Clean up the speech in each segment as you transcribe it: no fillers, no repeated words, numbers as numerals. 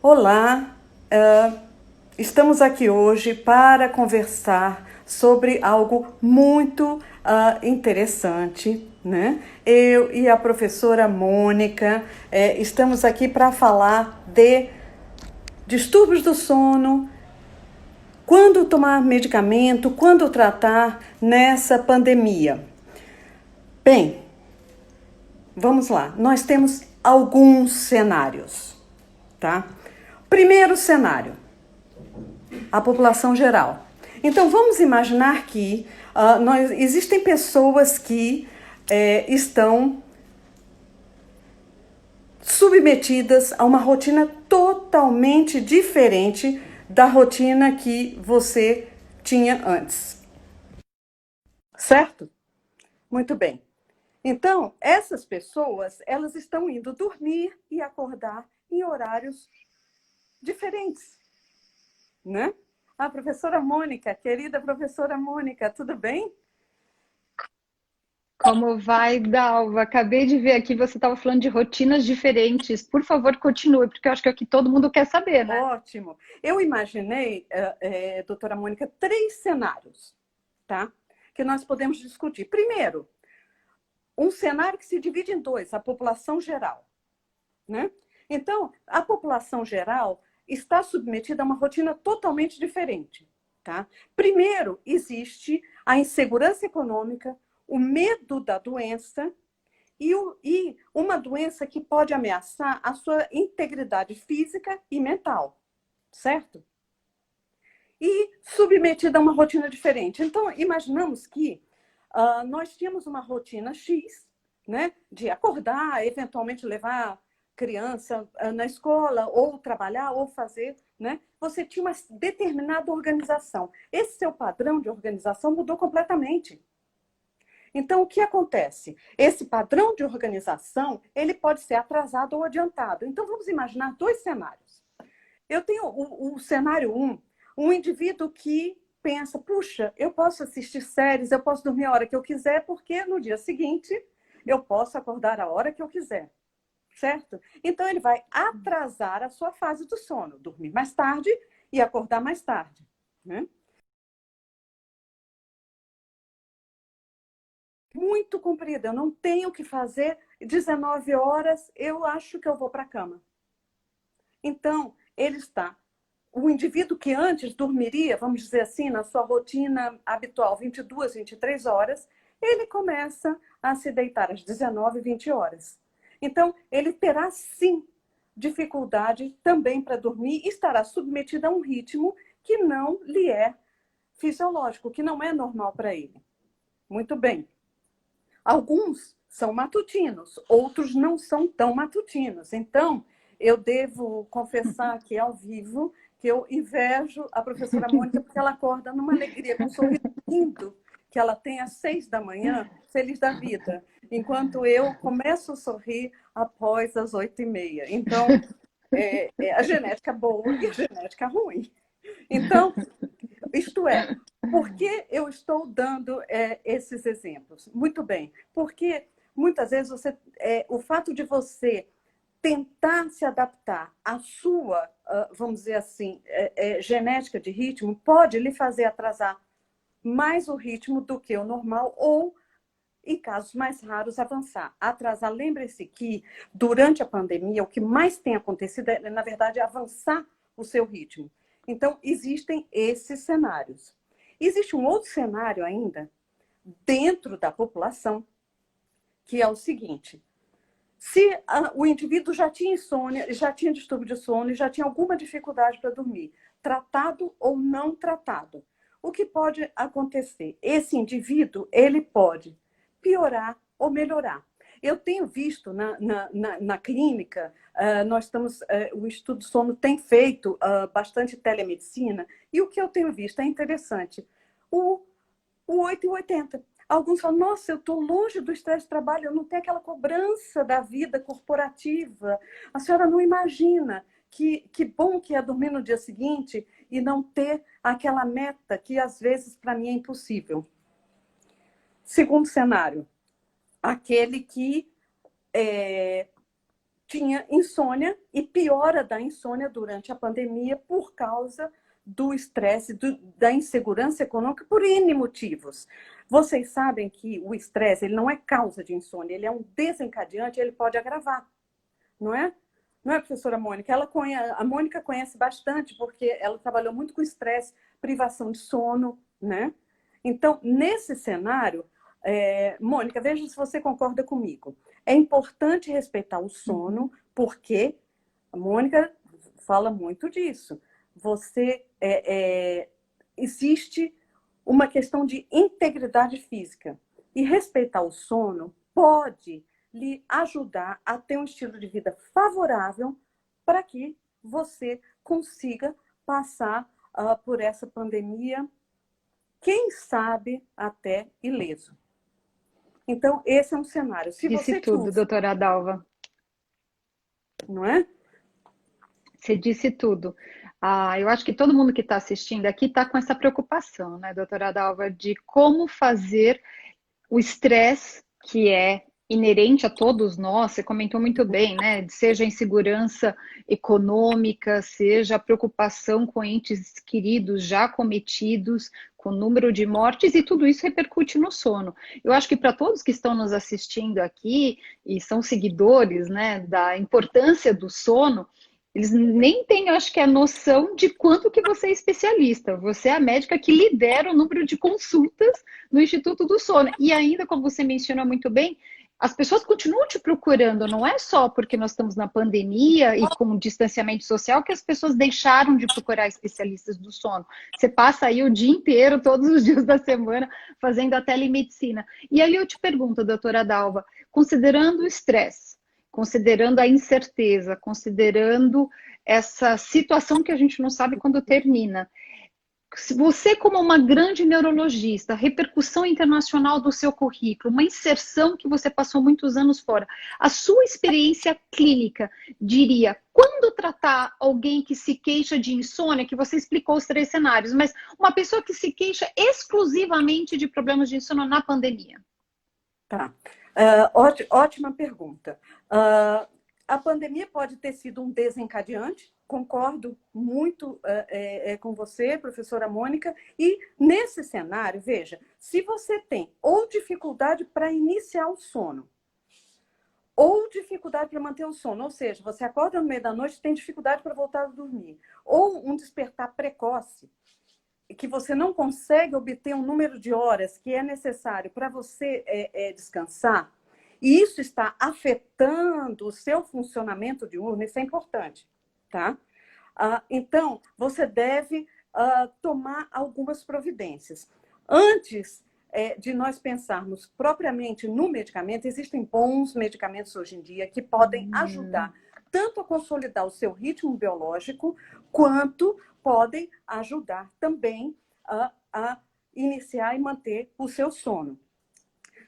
Olá, estamos aqui hoje para conversar sobre algo muito interessante, né? Eu e a professora Mônica estamos aqui para falar de distúrbios do sono, quando tomar medicamento, quando tratar nessa pandemia. Bem, vamos lá. Nós temos alguns cenários, tá? Primeiro cenário, a população geral. Então, vamos imaginar que existem pessoas que estão submetidas a uma rotina totalmente diferente da rotina que você tinha antes. Certo? Muito bem. Então, essas pessoas, elas estão indo dormir e acordar em horários diferentes, né? A professora Mônica, querida professora Mônica, tudo bem? Como vai, Dalva? Acabei de ver aqui, você estava falando de rotinas diferentes. Por favor, continue, porque eu acho que é o que todo mundo quer saber, né? Ótimo. Eu imaginei, doutora Mônica, três cenários, tá? Que nós podemos discutir. Primeiro, um cenário que se divide em dois, a população geral, né? Então, a população geral está submetida a uma rotina totalmente diferente, tá? Primeiro, existe a insegurança econômica, o medo da doença e uma doença que pode ameaçar a sua integridade física e mental, certo? E submetida a uma rotina diferente. Então, imaginamos que nós tínhamos uma rotina X, né, de acordar, eventualmente levar criança na escola, ou trabalhar, ou fazer, né? Você tinha uma determinada organização. Esse seu padrão de organização mudou completamente. Então, o que acontece? Esse padrão de organização, ele pode ser atrasado ou adiantado. Então, vamos imaginar dois cenários. Eu tenho o cenário um indivíduo que pensa, puxa, eu posso assistir séries, eu posso dormir a hora que eu quiser, porque no dia seguinte eu posso acordar a hora que eu quiser, certo? Então ele vai atrasar a sua fase do sono, dormir mais tarde e acordar mais tarde, né? Muito comprida, eu não tenho o que fazer, 19 horas eu acho que eu vou para a cama. Então, ele está o indivíduo que antes dormiria, vamos dizer assim, na sua rotina habitual, 22, 23 horas, ele começa a se deitar às 19, 20 horas. Então, ele terá sim dificuldade também para dormir e estará submetido a um ritmo que não lhe é fisiológico, que não é normal para ele. Muito bem. Alguns são matutinos, outros não são tão matutinos. Então, eu devo confessar aqui ao vivo que eu invejo a professora Mônica porque ela acorda numa alegria, com um sorriso lindo que ela tem às 6 da manhã, feliz da vida, enquanto eu começo a sorrir após as 8h30. Então, é a genética boa e a genética ruim. Então, isto é, por que eu estou dando esses exemplos? Muito bem, porque muitas vezes o fato de você tentar se adaptar à sua, vamos dizer assim, genética de ritmo, pode lhe fazer atrasar mais o ritmo do que o normal ou, em casos mais raros, avançar. Atrasar, lembre-se que durante a pandemia o que mais tem acontecido é, na verdade, avançar o seu ritmo. Então, existem esses cenários. Existe um outro cenário ainda dentro da população, que é o seguinte: se o indivíduo já tinha insônia, já tinha distúrbio de sono, já tinha alguma dificuldade para dormir, tratado ou não tratado, o que pode acontecer? Esse indivíduo, ele pode piorar ou melhorar. Eu tenho visto na clínica, nós estamos, o Estudo Sono tem feito bastante telemedicina, e o que eu tenho visto é interessante. O, o 8 e 80. Alguns falam, nossa, eu estou longe do estresse de trabalho, eu não tenho aquela cobrança da vida corporativa. A senhora não imagina que bom que é dormir no dia seguinte e não ter aquela meta que às vezes para mim é impossível. Segundo cenário, aquele que tinha insônia e piora da insônia durante a pandemia por causa do estresse, da insegurança econômica, por N motivos. Vocês sabem que o estresse ele não é causa de insônia, ele é um desencadeante, ele pode agravar, não é? Não é, professora Mônica? A Mônica conhece bastante, porque ela trabalhou muito com estresse, privação de sono, né? Então, nesse cenário, Mônica, veja se você concorda comigo. É importante respeitar o sono, porque a Mônica fala muito disso. Existe uma questão de integridade física. E respeitar o sono pode lhe ajudar a ter um estilo de vida favorável para que você consiga passar por essa pandemia, quem sabe até ileso. Então, esse é um cenário. Se Disse você tudo, doutora Dalva. Não é? Você disse tudo. Eu acho que todo mundo que está assistindo aqui está com essa preocupação, né, doutora Dalva, de como fazer o estresse, que é inerente a todos nós, você comentou muito bem, né? Seja a insegurança econômica, seja a preocupação com entes queridos já cometidos, com o número de mortes, e tudo isso repercute no sono. Eu acho que para todos que estão nos assistindo aqui e são seguidores, né, da importância do sono, eles nem têm, acho que, a noção de quanto que você é especialista. Você é a médica que lidera o número de consultas no Instituto do Sono. E ainda, como você mencionou muito bem, as pessoas continuam te procurando, não é só porque nós estamos na pandemia e com o distanciamento social que as pessoas deixaram de procurar especialistas do sono. Você passa aí o dia inteiro, todos os dias da semana, fazendo a telemedicina. E aí eu te pergunto, doutora Dalva, considerando o estresse, considerando a incerteza, considerando essa situação que a gente não sabe quando termina, você, como uma grande neurologista, repercussão internacional do seu currículo, uma inserção que você passou muitos anos fora, a sua experiência clínica diria, quando tratar alguém que se queixa de insônia, que você explicou os 3 cenários, mas uma pessoa que se queixa exclusivamente de problemas de insônia na pandemia? Tá. Ótima pergunta. A pandemia pode ter sido um desencadeante, concordo muito com você, professora Mônica, e nesse cenário, veja, se você tem ou dificuldade para iniciar o sono, ou dificuldade para manter o sono, ou seja, você acorda no meio da noite e tem dificuldade para voltar a dormir, ou um despertar precoce, que você não consegue obter um número de horas que é necessário para você descansar, e isso está afetando o seu funcionamento diurno, isso é importante, tá? Então, você deve tomar algumas providências. Antes de nós pensarmos propriamente no medicamento, existem bons medicamentos hoje em dia que podem ajudar tanto a consolidar o seu ritmo biológico, quanto podem ajudar também a iniciar e manter o seu sono,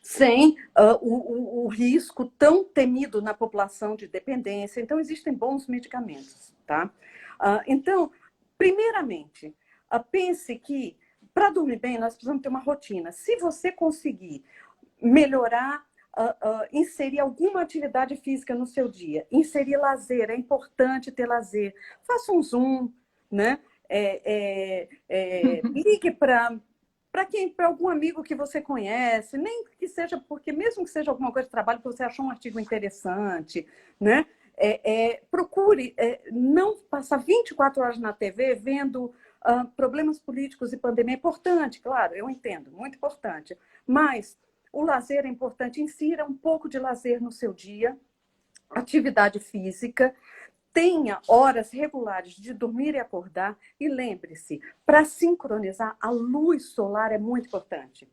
sem o risco tão temido na população de dependência. Então, existem bons medicamentos, tá? Então, primeiramente, pense que para dormir bem, nós precisamos ter uma rotina. Se você conseguir melhorar, inserir alguma atividade física no seu dia, inserir lazer, é importante ter lazer. Faça um Zoom, né? Ligue para algum amigo que você conhece, nem que seja, porque mesmo que seja alguma coisa de trabalho que você achou um artigo interessante, né? Procure não passar 24 horas na TV vendo problemas políticos e pandemia. É importante, claro, eu entendo, muito importante. Mas o lazer é importante. Insira um pouco de lazer no seu dia, atividade física, tenha horas regulares de dormir e acordar. E lembre-se, para sincronizar, a luz solar é muito importante,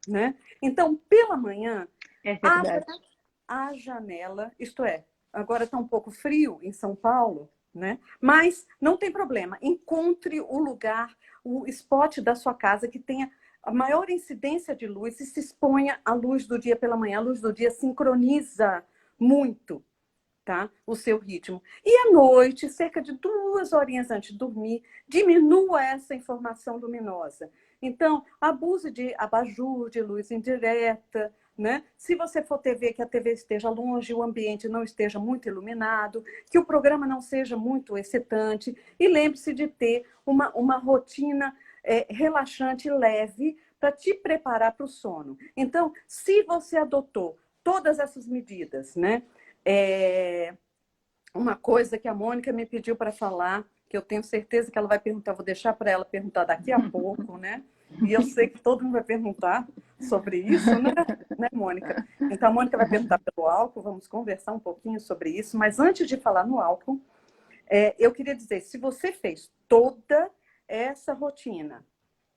né? Então, pela manhã, abra a janela, isto é, agora está um pouco frio em São Paulo, né? Mas não tem problema. Encontre o lugar, o spot da sua casa que tenha a maior incidência de luz e se exponha à luz do dia pela manhã. A luz do dia sincroniza muito, tá? O seu ritmo. E à noite, cerca de 2 horinhas antes de dormir, diminua essa informação luminosa. Então, abuse de abajur, de luz indireta, né? Se você for TV, que a TV esteja longe, o ambiente não esteja muito iluminado, que o programa não seja muito excitante. E lembre-se de ter uma rotina relaxante, leve, para te preparar para o sono. Então, se você adotou todas essas medidas, né? Uma coisa que a Mônica me pediu para falar, que eu tenho certeza que ela vai perguntar, vou deixar para ela perguntar daqui a pouco, né? E eu sei que todo mundo vai perguntar sobre isso, né, Mônica? Então, a Mônica vai perguntar pelo álcool, vamos conversar um pouquinho sobre isso, mas antes de falar no álcool, eu queria dizer, se você fez toda essa rotina,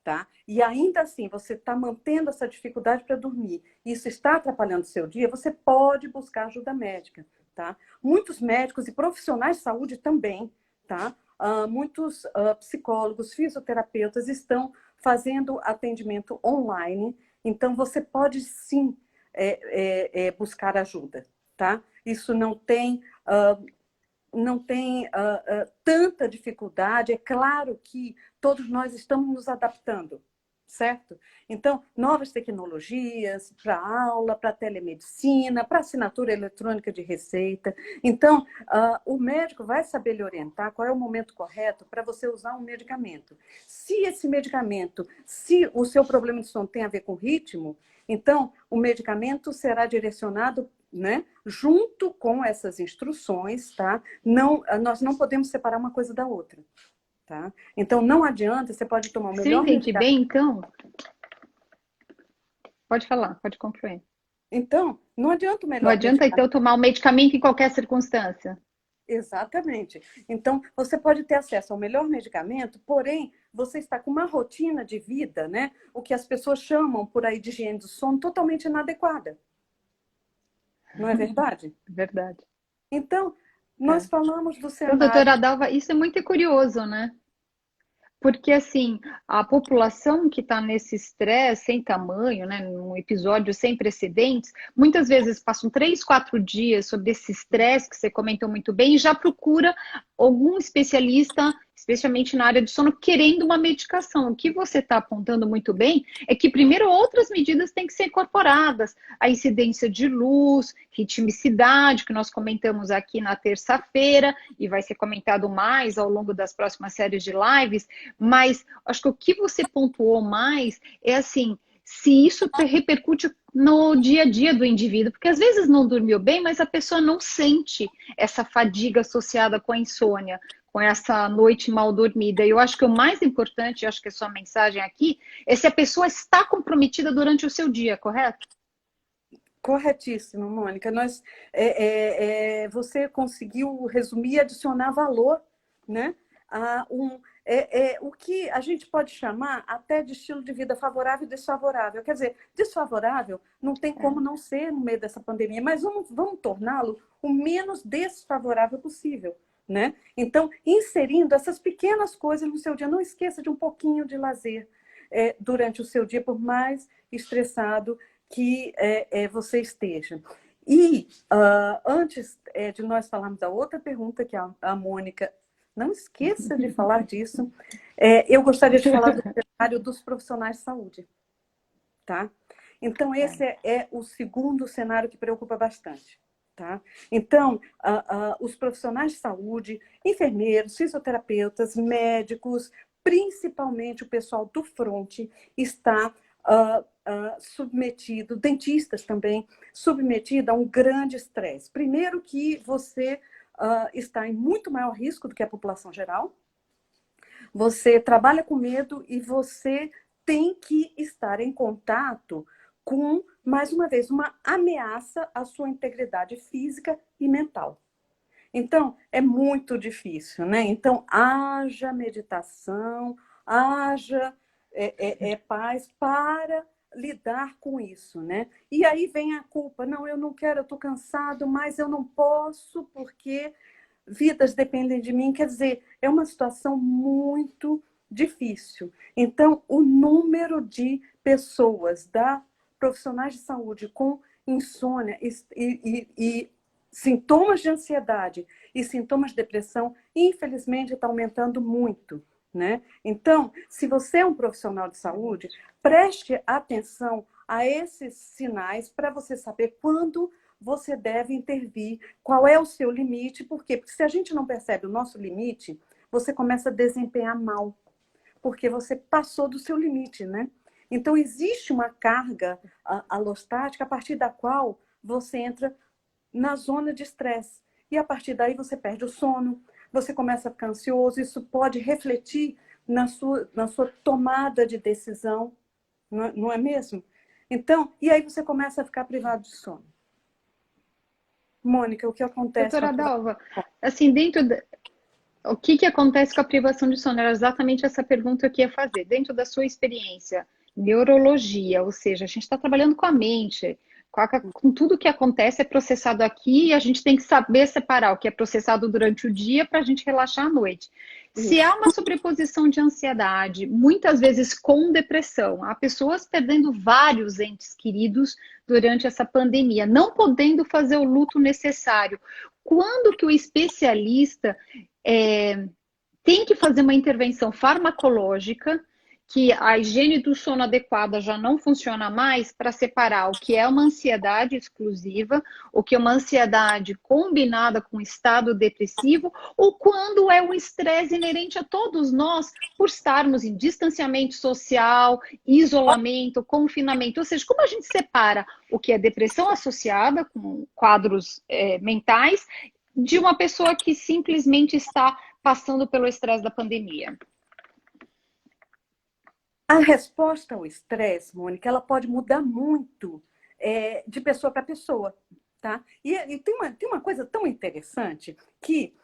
tá? E ainda assim você está mantendo essa dificuldade para dormir, isso está atrapalhando o seu dia, você pode buscar ajuda médica, tá? Muitos médicos e profissionais de saúde também, tá? Muitos psicólogos, fisioterapeutas estão fazendo atendimento online, então você pode sim buscar ajuda, tá? Isso não tem tanta dificuldade. É claro que todos nós estamos nos adaptando, certo? Então, novas tecnologias para aula, para telemedicina, para assinatura eletrônica de receita. Então, o médico vai saber lhe orientar qual é o momento correto para você usar um medicamento. Se esse medicamento, se o seu problema de sono tem a ver com ritmo, então o medicamento será direcionado, né, junto com essas instruções, tá? Nós não podemos separar uma coisa da outra, tá? Então, não adianta, você pode tomar o Você melhor entende medicamento. bem, então? Pode falar, pode concluir. Então, não adianta o Não melhor adianta, medicamento. então, tomar um medicamento em qualquer circunstância. Exatamente. Então, você pode ter acesso ao melhor medicamento, porém, você está com uma rotina de vida, né? O que as pessoas chamam por aí de higiene do sono totalmente inadequada. Não é verdade? Verdade. Então, nós É. falamos do Então, cenário. doutora Dalva, isso é muito curioso, né? Porque, assim, a população que está nesse estresse sem tamanho, né, num episódio sem precedentes, muitas vezes passam 3, 4 dias sobre esse estresse que você comentou muito bem e já procura algum especialista, especialmente na área de sono, querendo uma medicação. O que você está apontando muito bem é que, primeiro, outras medidas têm que ser incorporadas. A incidência de luz, ritmicidade, que nós comentamos aqui na terça-feira, e vai ser comentado mais ao longo das próximas séries de lives, mas acho que o que você pontuou mais é assim, se isso repercute no dia a dia do indivíduo, porque às vezes não dormiu bem, mas a pessoa não sente essa fadiga associada com a insônia, com essa noite mal dormida. E eu acho que o mais importante, acho que a sua mensagem aqui, é se a pessoa está comprometida durante o seu dia, correto? Corretíssimo, Mônica. Você conseguiu resumir e adicionar valor, né? O que a gente pode chamar até de estilo de vida favorável e desfavorável. Quer dizer, desfavorável não tem como não ser no meio dessa pandemia, mas vamos torná-lo o menos desfavorável possível, né? Então, inserindo essas pequenas coisas no seu dia. Não esqueça de um pouquinho de lazer durante o seu dia, por mais estressado que você esteja. E antes de nós falarmos da outra pergunta que a Mônica, não esqueça de falar disso, eu gostaria de falar do cenário dos profissionais de saúde, tá? Então, esse é o segundo cenário que preocupa bastante, tá? Então, os profissionais de saúde, enfermeiros, fisioterapeutas, médicos, principalmente o pessoal do front, está submetido, dentistas também, submetido a um grande estresse. Primeiro que você está em muito maior risco do que a população geral, você trabalha com medo e você tem que estar em contato com, mais uma vez, uma ameaça à sua integridade física e mental. Então, é muito difícil, né? Então, haja meditação, haja paz para lidar com isso, né? E aí vem a culpa. Não, eu não quero, eu estou cansado, mas eu não posso porque vidas dependem de mim. Quer dizer, é uma situação muito difícil. Então, o número de pessoas, profissionais de saúde com insônia e sintomas de ansiedade e sintomas de depressão, infelizmente, está aumentando muito, né? Então, se você é um profissional de saúde, preste atenção a esses sinais para você saber quando você deve intervir, qual é o seu limite. Por quê? Porque se a gente não percebe o nosso limite, você começa a desempenhar mal, porque você passou do seu limite, né? Então, existe uma carga alostática a partir da qual você entra na zona de estresse. E a partir daí você perde o sono, você começa a ficar ansioso, isso pode refletir na sua tomada de decisão, não é mesmo? Então, e aí você começa a ficar privado de sono. Mônica, o que acontece com a Doutora privação? Dalva, assim, o que acontece com a privação de sono? Era exatamente essa pergunta que eu ia fazer. Dentro da sua experiência, neurologia, ou seja, a gente está trabalhando com a mente, com tudo que acontece é processado aqui e a gente tem que saber separar o que é processado durante o dia para a gente relaxar à noite. Se há uma sobreposição de ansiedade, muitas vezes com depressão, há pessoas perdendo vários entes queridos durante essa pandemia, não podendo fazer o luto necessário. Quando que o especialista tem que fazer uma intervenção farmacológica, que a higiene do sono adequada já não funciona mais, para separar o que é uma ansiedade exclusiva, o que é uma ansiedade combinada com um estado depressivo, ou quando é um estresse inerente a todos nós, por estarmos em distanciamento social, isolamento, confinamento. Ou seja, como a gente separa o que é depressão associada com quadros mentais de uma pessoa que simplesmente está passando pelo estresse da pandemia? A resposta ao estresse, Mônica, ela pode mudar muito de pessoa para pessoa, tá? E tem uma coisa tão interessante que,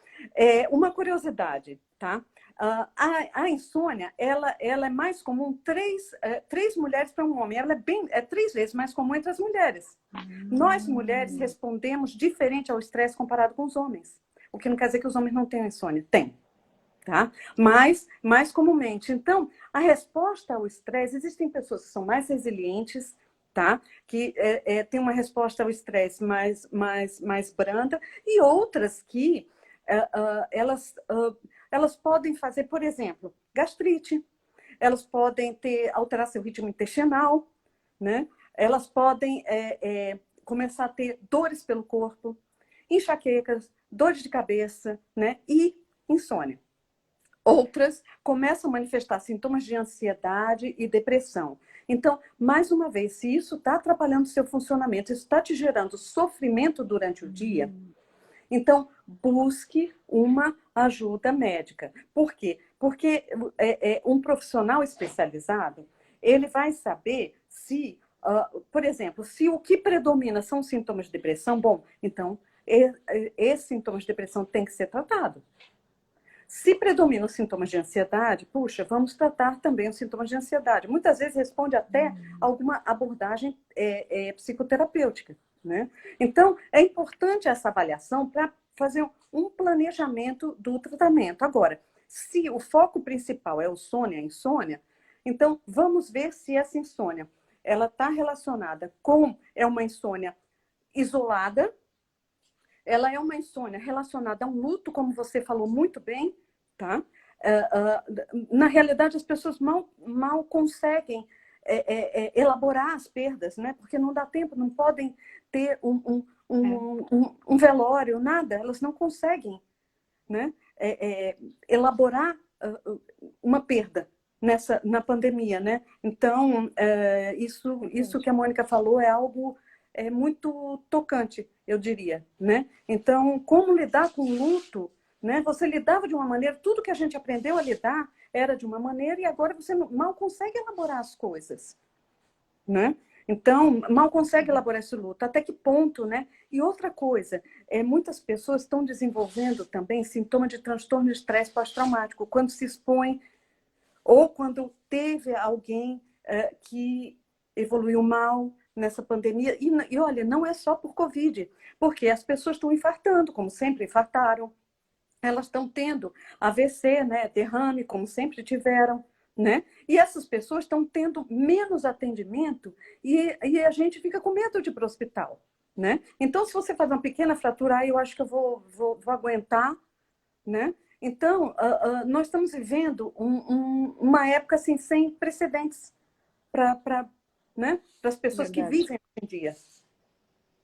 uma curiosidade, tá? A insônia, ela é mais comum, três mulheres para um homem. Ela é 3 vezes mais comum entre as mulheres. Nós, mulheres, respondemos diferente ao estresse comparado com os homens. O que não quer dizer que os homens não tenham insônia. Tem. Tá? Mas, mais comumente. Então, a resposta ao estresse, existem pessoas que são mais resilientes, tá? Que têm uma resposta ao estresse mais branda, e outras que elas podem fazer, por exemplo, gastrite, elas podem alterar seu ritmo intestinal, né? Elas podem começar a ter dores pelo corpo, enxaquecas, dores de cabeça, né? E insônia. Outras começam a manifestar sintomas de ansiedade e depressão. Então, mais uma vez, se isso está atrapalhando o seu funcionamento, isso está te gerando sofrimento durante o dia, então busque uma ajuda médica. Por quê? Porque um profissional especializado, ele vai saber se, por exemplo, se o que predomina são sintomas de depressão, bom, então esses sintomas de depressão têm que ser tratados. Se predominam os sintomas de ansiedade, puxa, vamos tratar também os sintomas de ansiedade. Muitas vezes responde até alguma abordagem psicoterapêutica, né? Então, é importante essa avaliação para fazer um planejamento do tratamento. Agora, se o foco principal é o sono e a insônia, então vamos ver se essa insônia ela está relacionada com uma insônia isolada. Ela é uma insônia relacionada a um luto, como você falou muito bem, tá? Na realidade, as pessoas mal conseguem elaborar as perdas, né? Porque não dá tempo, não podem ter um velório, nada, elas não conseguem, né? Elaborar uma perda na pandemia, né? Então, isso que a Mônica falou é algo muito tocante, eu diria, né? Então, como lidar com o luto, né? Você lidava de uma maneira, tudo que a gente aprendeu a lidar era de uma maneira e agora você mal consegue elaborar as coisas, né? Então, mal consegue elaborar esse luto. Até que ponto, né? E outra coisa, muitas pessoas estão desenvolvendo também sintoma de transtorno de estresse pós-traumático, quando se expõe ou quando teve alguém que evoluiu mal nessa pandemia. E olha, não é só por Covid, porque as pessoas estão infartando, como sempre infartaram. Elas estão tendo AVC, né, derrame, como sempre tiveram, né? E essas pessoas estão tendo menos atendimento e a gente fica com medo de ir para o hospital, né? Então, se você faz uma pequena fratura, eu acho que eu vou aguentar, né? Então, nós estamos vivendo uma época assim, sem precedentes para né? Para as pessoas que Verdade. vivem hoje em dia,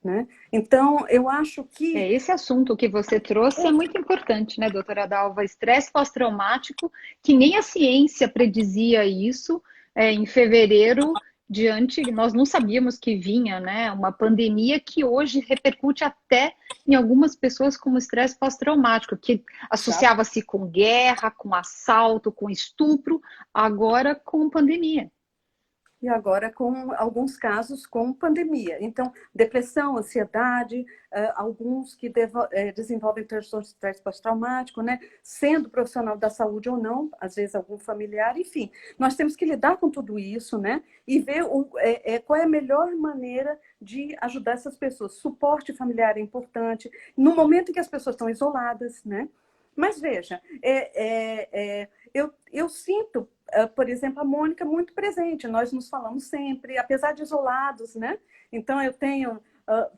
né? Então, eu acho que Esse assunto que você trouxe é muito importante, né, doutora Dalva? Estresse pós-traumático, que nem a ciência predizia isso, em fevereiro, nós não sabíamos que vinha, né, uma pandemia que hoje repercute até em algumas pessoas como estresse pós-traumático, que já. associava-se com guerra, com assalto, com estupro, agora com pandemia. E agora com alguns casos com pandemia. Então, depressão, ansiedade, alguns que desenvolvem transtorno de estresse pós-traumático, né? Sendo profissional da saúde ou não, às vezes algum familiar, enfim. Nós temos que lidar com tudo isso, né? E ver qual é a melhor maneira de ajudar essas pessoas. Suporte familiar é importante, no momento em que as pessoas estão isoladas, né? Mas veja, eu sinto, por exemplo, a Mônica muito presente. Nós nos falamos sempre, apesar de isolados, né? Então, eu tenho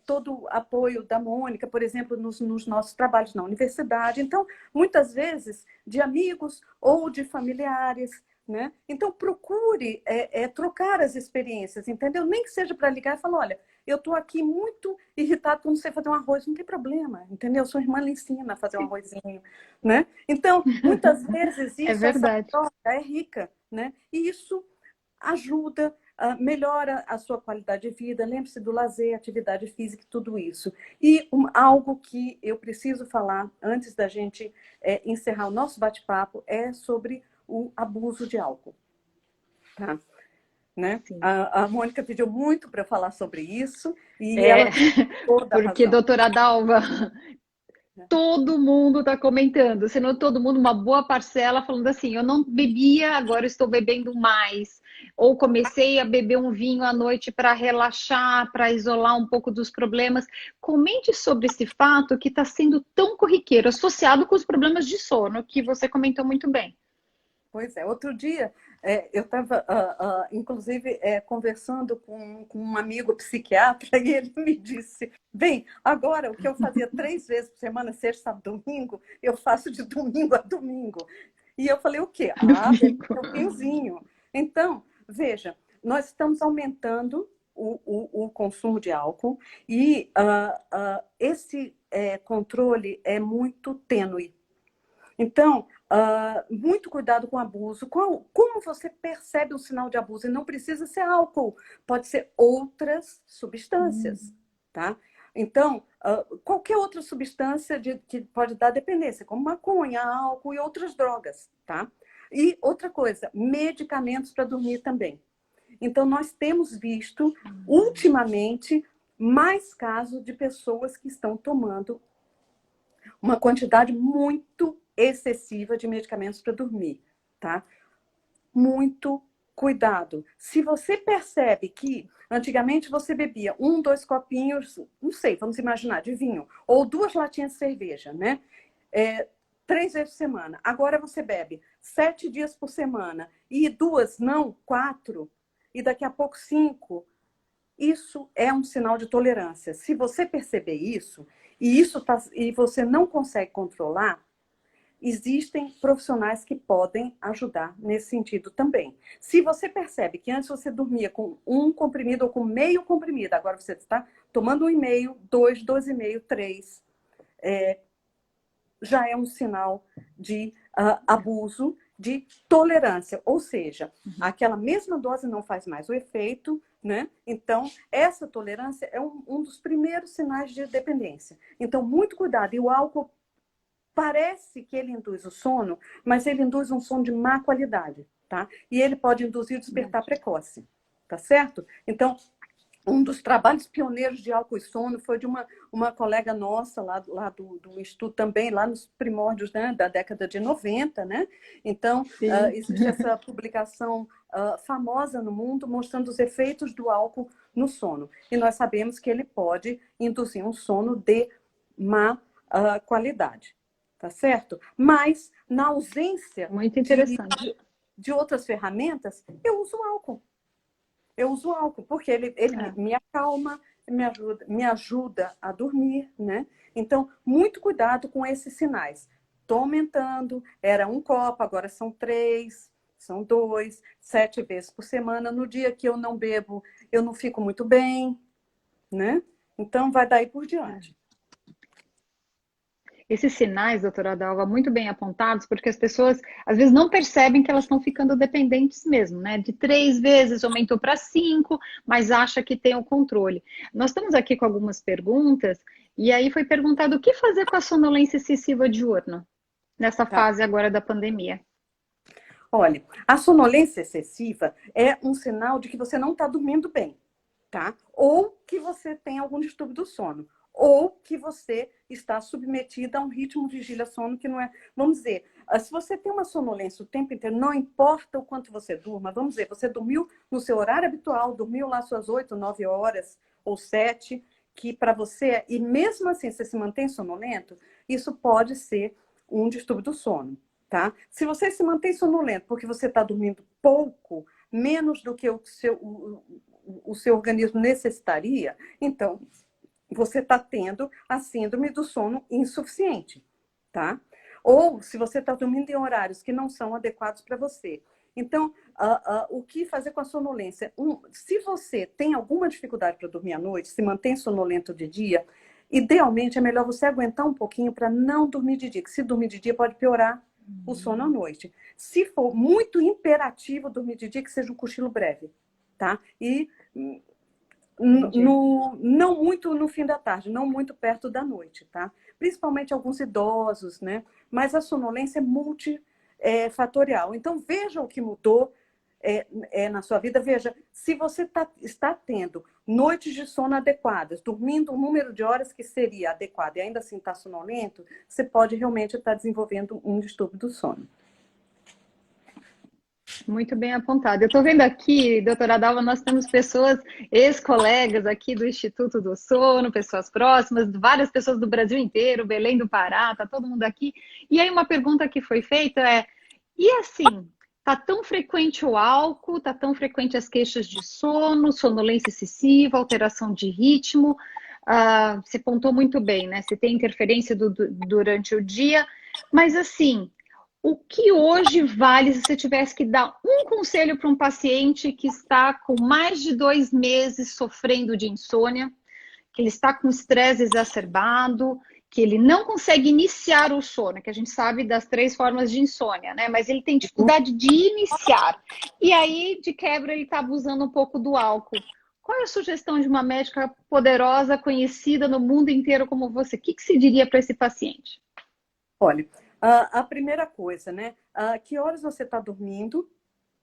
todo o apoio da Mônica, por exemplo, nos nossos trabalhos na universidade. Então, muitas vezes, de amigos ou de familiares, né? Então, procure trocar as experiências, entendeu? Nem que seja para ligar e falar, olha, eu estou aqui muito irritado porque não sei fazer um arroz, não tem problema, entendeu? Sua irmã lhe ensina a fazer um arrozinho, né? Então, muitas vezes É essa verdade. troca é rica, né? E isso ajuda, melhora a sua qualidade de vida. Lembre-se do lazer, atividade física, tudo isso. E algo que eu preciso falar antes da gente encerrar o nosso bate-papo é sobre o abuso de álcool, tá? Né? Sim. A Mônica pediu muito para eu falar sobre isso e É, ela tem toda a porque, razão. doutora Dalva, todo mundo está comentando, se não todo mundo, uma boa parcela falando assim, eu não bebia, agora estou bebendo mais. Ou comecei a beber um vinho à noite para relaxar, para isolar um pouco dos problemas. Comente sobre esse fato que está sendo tão corriqueiro, associado com os problemas de sono, que você comentou muito bem. Pois é, outro dia eu estava, inclusive, conversando com um amigo psiquiatra e ele me disse: bem, agora o que eu fazia 3 vezes por semana, sexta, sábado, domingo, eu faço de domingo a domingo. E eu falei: o quê? Ah, bebe Domingo. um vinhozinho. Então, veja, nós estamos aumentando o consumo de álcool e esse controle é muito tênue. Então, muito cuidado com o abuso. Como você percebe um sinal de abuso? E não precisa ser álcool, pode ser outras substâncias, tá? Então, qualquer outra substância que pode dar dependência, como maconha, álcool e outras drogas, tá? E outra coisa, medicamentos para dormir também. Então, nós temos visto, ultimamente, mais casos de pessoas que estão tomando uma quantidade muito excessiva de medicamentos para dormir, tá? Muito cuidado. Se você percebe que antigamente você bebia 1, 2 copinhos, não sei, vamos imaginar, de vinho, ou 2 latinhas de cerveja, né? 3 vezes por semana. Agora você bebe 7 dias por semana e 2, não, 4, e daqui a pouco 5. Isso é um sinal de tolerância. Se você perceber isso, e você não consegue controlar, existem profissionais que podem ajudar nesse sentido também. Se você percebe que antes você dormia com um comprimido ou com meio comprimido, agora você está tomando 1,5, 2, 2,5, 3, já é um sinal de abuso de tolerância, ou seja, aquela mesma dose não faz mais o efeito, né? Então, essa tolerância é um dos primeiros sinais de dependência. Então, muito cuidado. E o álcool parece que ele induz o sono, mas ele induz um sono de má qualidade, tá? E ele pode induzir o despertar precoce, tá certo? Então, um dos trabalhos pioneiros de álcool e sono foi de uma colega nossa lá do Instituto também, lá nos primórdios, né, da década de 90, né? Então, existe essa publicação famosa no mundo mostrando os efeitos do álcool no sono. E nós sabemos que ele pode induzir um sono de má qualidade, tá certo? Mas, na ausência Muito interessante. de outras ferramentas, eu uso álcool. Eu uso álcool, porque ele É. me acalma, me ajuda a dormir, né? Então, muito cuidado com esses sinais. Estou aumentando, era 1 copo, agora são 3. são 2, 7 vezes por semana. No dia que eu não bebo, eu não fico muito bem, né? Então, vai daí por diante. Esses sinais, doutora Dalva, muito bem apontados, porque as pessoas às vezes não percebem que elas estão ficando dependentes mesmo, né? De 3 vezes aumentou para 5, mas acha que tem o controle. Nós estamos aqui com algumas perguntas, e aí foi perguntado o que fazer com a sonolência excessiva diurna, nessa Tá. fase agora da pandemia. Olha, a sonolência excessiva é um sinal de que você não está dormindo bem, tá? Ou que você tem algum distúrbio do sono, ou que você está submetida a um ritmo de vigília-sono que não é... Vamos dizer, se você tem uma sonolência o tempo inteiro, não importa o quanto você durma, vamos dizer, você dormiu no seu horário habitual, dormiu lá suas 8, 9 horas ou 7, que para você, e mesmo assim você se mantém sonolento, isso pode ser um distúrbio do sono. Tá? Se você se mantém sonolento porque você está dormindo pouco, menos do que o seu organismo necessitaria, então você está tendo a síndrome do sono insuficiente. Tá? Ou se você está dormindo em horários que não são adequados para você. Então, o que fazer com a sonolência? Se você tem alguma dificuldade para dormir à noite, se mantém sonolento de dia, idealmente é melhor você aguentar um pouquinho para não dormir de dia, que se dormir de dia pode piorar o sono à noite. Se for muito imperativo dormir de dia, que seja um cochilo breve, tá? E não muito no fim da tarde, não muito perto da noite, tá? Principalmente alguns idosos, né? Mas a sonolência é multifatorial. Então, veja o que mudou na sua vida. Veja, se você está tendo noites de sono adequadas, dormindo o número de horas que seria adequado e ainda assim está sonolento, você pode realmente estar desenvolvendo um distúrbio do sono. Muito bem apontado. Eu estou vendo aqui, doutora Dalva, nós temos pessoas, ex-colegas aqui do Instituto do Sono, pessoas próximas, várias pessoas do Brasil inteiro, Belém do Pará, está todo mundo aqui. E aí uma pergunta que foi feita é, e assim, está tão frequente o álcool, está tão frequente as queixas de sono, sonolência excessiva, alteração de ritmo, você pontou muito bem, né? Você tem interferência durante o dia, mas assim... O que hoje vale se você tivesse que dar um conselho para um paciente que está com mais de 2 meses sofrendo de insônia, que ele está com estresse exacerbado, que ele não consegue iniciar o sono, que a gente sabe das 3 formas de insônia, né? Mas ele tem dificuldade de iniciar. E aí, de quebra, ele está abusando um pouco do álcool. Qual é a sugestão de uma médica poderosa, conhecida no mundo inteiro como você? O que se diria para esse paciente? Olha, a primeira coisa, né? Que horas você está dormindo,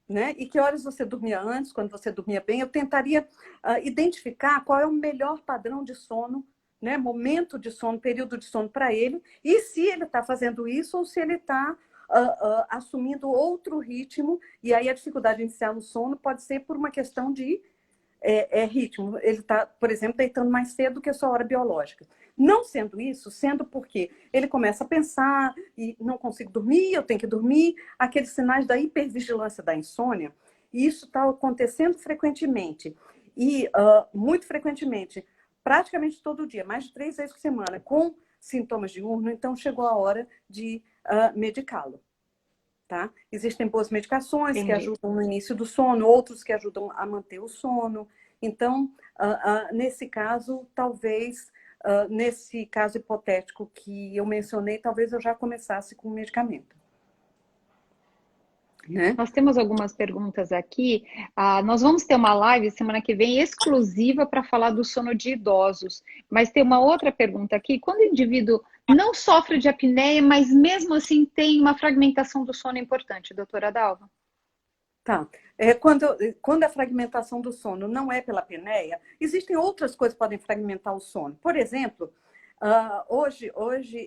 né? E que horas você dormia antes, quando você dormia bem? Eu tentaria identificar qual é o melhor padrão de sono, né? Momento de sono, período de sono para ele, e se ele está fazendo isso ou se ele está assumindo outro ritmo, e aí a dificuldade de iniciar no sono pode ser por uma questão de ritmo. Ele está, por exemplo, deitando mais cedo do que a sua hora biológica. Não sendo isso, sendo porque ele começa a pensar e não consigo dormir, eu tenho que dormir, aqueles sinais da hipervigilância da insônia, e isso está acontecendo frequentemente, e muito frequentemente, praticamente todo dia, mais de 3 vezes por semana, com sintomas diurnos, então chegou a hora de medicá-lo. Tá? Existem boas medicações que ajudam no início do sono, outros que ajudam a manter o sono. Então, nesse caso, talvez, nesse caso hipotético que eu mencionei, talvez eu já começasse com o medicamento. Né? Nós temos algumas perguntas aqui. Nós vamos ter uma live semana que vem exclusiva para falar do sono de idosos. Mas tem uma outra pergunta aqui. Quando o indivíduo não sofre de apneia, mas mesmo assim tem uma fragmentação do sono importante, doutora Dalva? Tá. Quando a fragmentação do sono não é pela apneia, existem outras coisas que podem fragmentar o sono. Por exemplo, hoje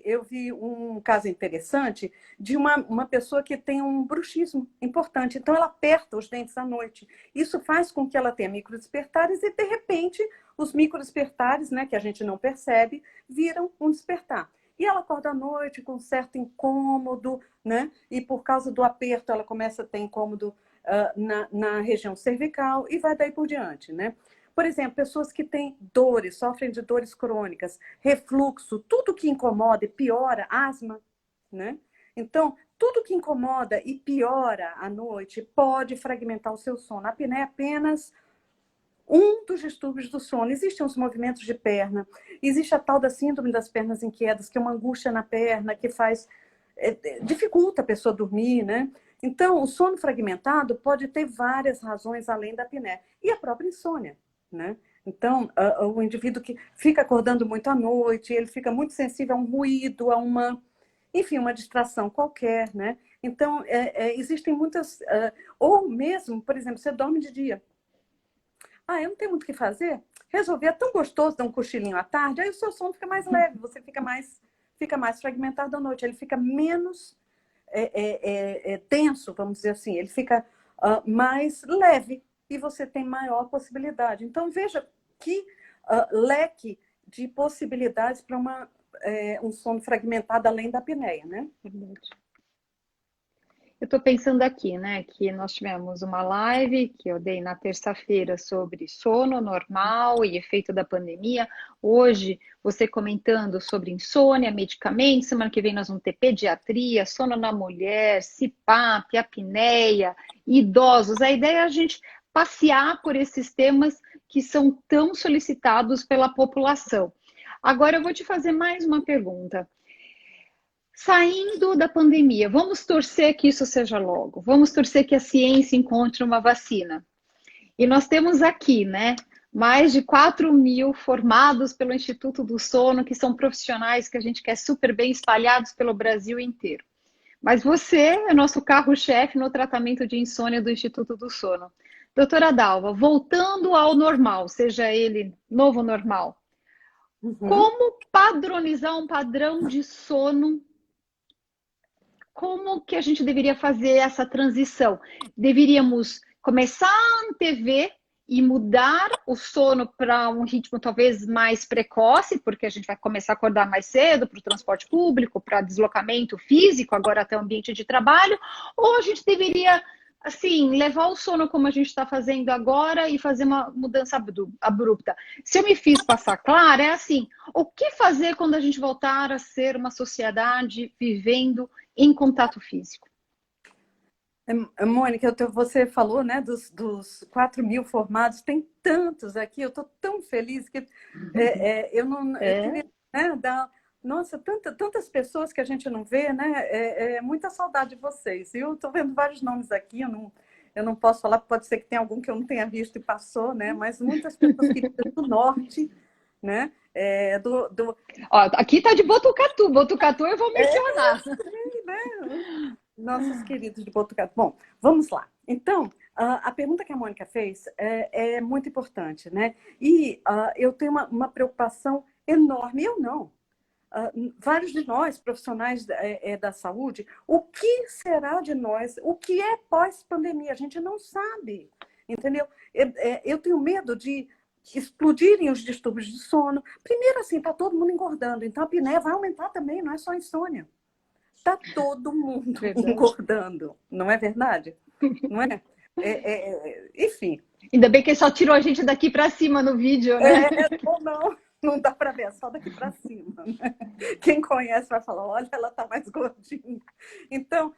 eu vi um caso interessante de uma pessoa que tem um bruxismo importante. Então, ela aperta os dentes à noite. Isso faz com que ela tenha microdespertares e, de repente, os microdespertares, né, que a gente não percebe, viram um despertar. E ela acorda à noite com um certo incômodo, né? E por causa do aperto, ela começa a ter incômodo na região cervical e vai daí por diante, né? Por exemplo, pessoas que têm dores, sofrem de dores crônicas, refluxo, tudo que incomoda e piora, asma, né? Então, tudo que incomoda e piora à noite pode fragmentar o seu sono. A apneia é apenas um dos distúrbios do sono. Existem os movimentos de perna, existe a tal da síndrome das pernas inquietas, que é uma angústia na perna, que faz dificulta a pessoa dormir, né? Então, o sono fragmentado pode ter várias razões além da apneia. E a própria insônia, né? Então, o indivíduo que fica acordando muito à noite, ele fica muito sensível a um ruído, a uma, enfim, uma distração qualquer, né? Então, existem muitas... ou mesmo, por exemplo, você dorme de dia. Ah, eu não tenho muito o que fazer? Resolver, é tão gostoso dar um cochilinho à tarde, aí o seu sono fica mais leve, você fica mais fragmentado à noite, ele fica menos tenso, vamos dizer assim, ele fica mais leve e você tem maior possibilidade. Então, veja que leque de possibilidades para um sono fragmentado além da apneia, né? Verdade. Eu estou pensando aqui, né, que nós tivemos uma live que eu dei na terça-feira sobre sono normal e efeito da pandemia. Hoje, você comentando sobre insônia, medicamentos. Semana que vem nós vamos ter pediatria, sono na mulher, CPAP, apneia, idosos. A ideia é a gente passear por esses temas que são tão solicitados pela população. Agora, eu vou te fazer mais uma pergunta. Saindo da pandemia, vamos torcer que isso seja logo, vamos torcer que a ciência encontre uma vacina. E nós temos aqui, né, mais de 4.000 formados pelo Instituto do Sono, que são profissionais que a gente quer super bem espalhados pelo Brasil inteiro. Mas você é nosso carro-chefe no tratamento de insônia do Instituto do Sono. Doutora Dalva, voltando ao normal, seja ele novo normal, como padronizar um padrão de sono? Como que a gente deveria fazer essa transição? Deveríamos começar a antever e mudar o sono para um ritmo talvez mais precoce, porque a gente vai começar a acordar mais cedo para o transporte público, para deslocamento físico, agora até o ambiente de trabalho, ou a gente deveria, assim, levar o sono como a gente está fazendo agora e fazer uma mudança abrupta? Se eu me fiz passar clara, é assim, o que fazer quando a gente voltar a ser uma sociedade vivendo em contato físico? Mônica, você falou, né, dos 4.000 formados, tem tantos aqui, eu estou tão feliz que eu queria, né, dar, nossa, tantas pessoas que a gente não vê, né, muita saudade de vocês. Eu estou vendo vários nomes aqui, eu não posso falar, pode ser que tenha algum que eu não tenha visto e passou, né, mas muitas pessoas que do norte, né, Ó, aqui tá de Botucatu, Botucatu eu vou mencionar. né? Nossos queridos de Botucatu. Bom, vamos lá. Então, a pergunta que a Mônica fez é muito importante, né? E eu tenho uma preocupação enorme. Eu não. Vários de nós, profissionais da saúde, o que será de nós? O que é pós-pandemia? A gente não sabe, entendeu? Eu tenho medo de explodirem os distúrbios de sono. Primeiro, assim, está todo mundo engordando, então a apneia vai aumentar também, não é só a insônia. Está todo mundo engordando, não é verdade? Não é? Enfim. Ainda bem que só tirou a gente daqui para cima no vídeo, né? Ou não dá para ver, só daqui para cima. Né? Quem conhece vai falar, olha, ela está mais gordinha. Então,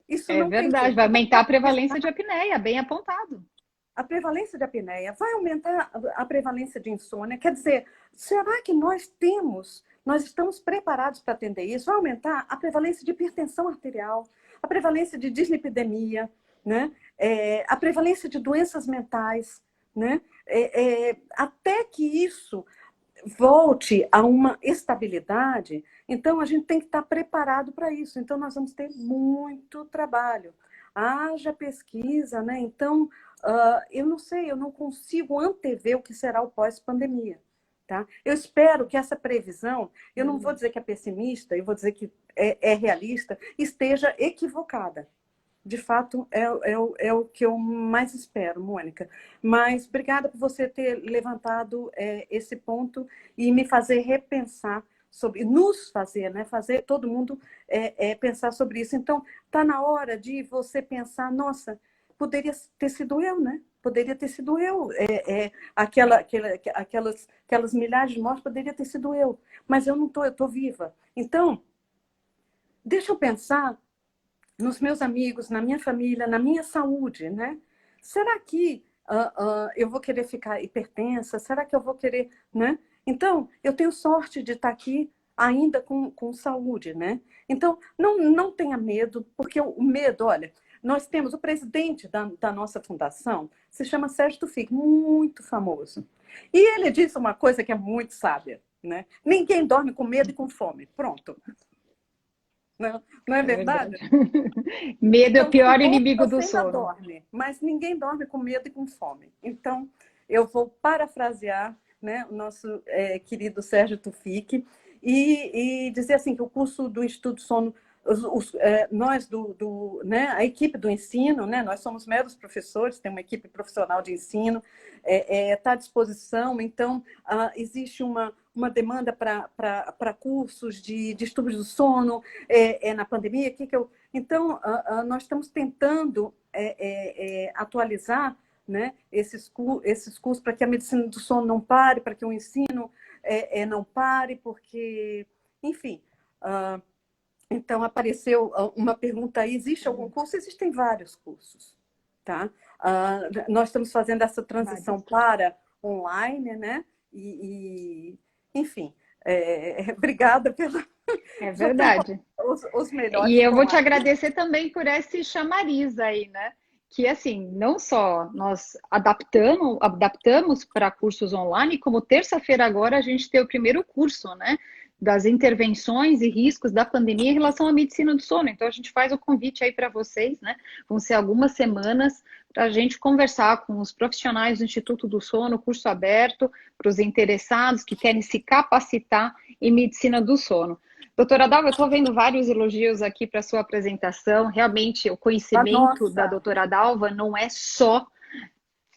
isso não tem verdade, jeito. vai aumentar a prevalência de apneia, bem apontado. A prevalência de apneia vai aumentar a prevalência de insônia. Quer dizer, será que nós estamos preparados para atender isso? Vai aumentar a prevalência de hipertensão arterial, a prevalência de dislipidemia, né? A prevalência de doenças mentais, né? Até que isso volte a uma estabilidade, então a gente tem que estar preparado para isso. Então nós vamos ter muito trabalho. Haja pesquisa, né? Então, eu não sei, eu não consigo antever o que será o pós-pandemia. Tá? Eu espero que essa previsão, eu não vou dizer que é pessimista, eu vou dizer que é realista, esteja equivocada. De fato, é o que eu mais espero, Mônica. Mas obrigada por você ter levantado esse ponto e me fazer repensar sobre, nos fazer, né? Fazer todo mundo pensar sobre isso. Então, está na hora de você pensar, nossa, poderia ter sido eu, né? Poderia ter sido eu. Aquelas milhares de mortes, poderia ter sido eu. Mas eu não estou, eu estou viva. Então, deixa eu pensar nos meus amigos, na minha família, na minha saúde, né? Será que eu vou querer ficar hipertensa? Será que eu vou querer, né? Então, eu tenho sorte de estar aqui ainda com saúde, né? Então, não tenha medo, porque o medo, olha, nós temos o presidente da nossa fundação, se chama Sérgio Tufik, muito famoso. E ele disse uma coisa que é muito sábia, né? Ninguém dorme com medo e com fome. Pronto. Não é É verdade. verdade? Medo é o Então, com pior fome inimigo do você ainda sono. dorme, mas ninguém dorme com medo e com fome. Então, eu vou parafrasear, né, o nosso querido Sérgio Tufik e dizer assim que o curso do Instituto Sono, nós né, a equipe do ensino, né, nós somos meros professores, tem uma equipe profissional de ensino, está à disposição. Então, existe uma demanda para cursos de distúrbios do sono na pandemia. Então, nós estamos tentando atualizar, né, esses cursos para que a medicina do sono não pare, para que o ensino não pare, porque, enfim. Então, apareceu uma pergunta aí: existe algum curso? Existem vários cursos. Tá? Nós estamos fazendo essa transição para online, né? Enfim, obrigada pela. É Só tenho verdade. os E melhores eu vou estão te lá. agradecer também por esse chamariz aí, né? Que assim, não só nós adaptamos para cursos online, como terça-feira agora a gente tem o primeiro curso, né? Das intervenções e riscos da pandemia em relação à medicina do sono. Então a gente faz o convite aí para vocês, né? Vão ser algumas semanas para a gente conversar com os profissionais do Instituto do Sono, curso aberto para os interessados que querem se capacitar em medicina do sono. Doutora Dalva, eu estou vendo vários elogios aqui para a sua apresentação. Realmente, o conhecimento da Nossa, doutora Dalva não é só.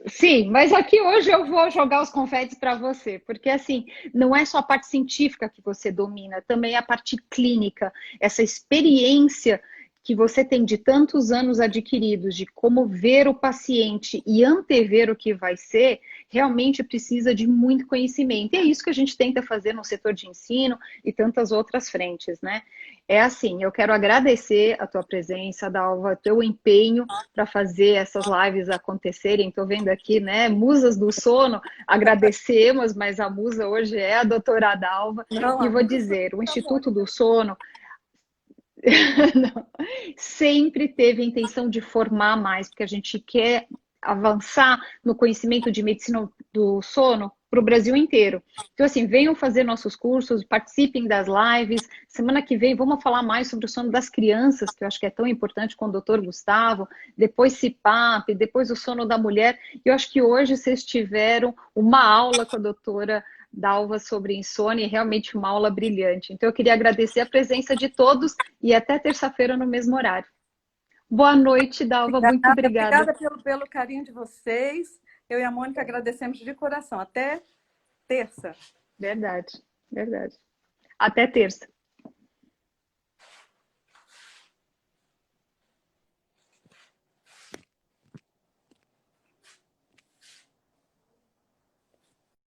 Sim, mas aqui hoje eu vou jogar os confetes para você, porque assim, não é só a parte científica que você domina, também a parte clínica, essa experiência que você tem de tantos anos adquiridos, de como ver o paciente e antever o que vai ser, realmente precisa de muito conhecimento. E é isso que a gente tenta fazer no setor de ensino e tantas outras frentes, né? É assim, eu quero agradecer a tua presença, Dalva, o teu empenho para fazer essas lives acontecerem. Estou vendo aqui, né, musas do sono, agradecemos, mas a musa hoje é a doutora Dalva. não, E vou amor, dizer, o tá Instituto Mônica. do Sono sempre teve a intenção de formar mais, porque a gente quer avançar no conhecimento de medicina do sono para o Brasil inteiro. Então, assim, venham fazer nossos cursos, participem das lives. Semana que vem vamos falar mais sobre o sono das crianças, que eu acho que é tão importante, com o doutor Gustavo, depois CPAP, depois o sono da mulher. Eu acho que hoje vocês tiveram uma aula com a doutora Dalva sobre insônia, realmente uma aula brilhante. Então, eu queria agradecer a presença de todos e até terça-feira no mesmo horário. Boa noite, Dalva. Muito Obrigada, obrigada. obrigada pelo carinho de vocês. Eu e a Mônica agradecemos de coração. Até terça. Verdade, verdade. Até terça.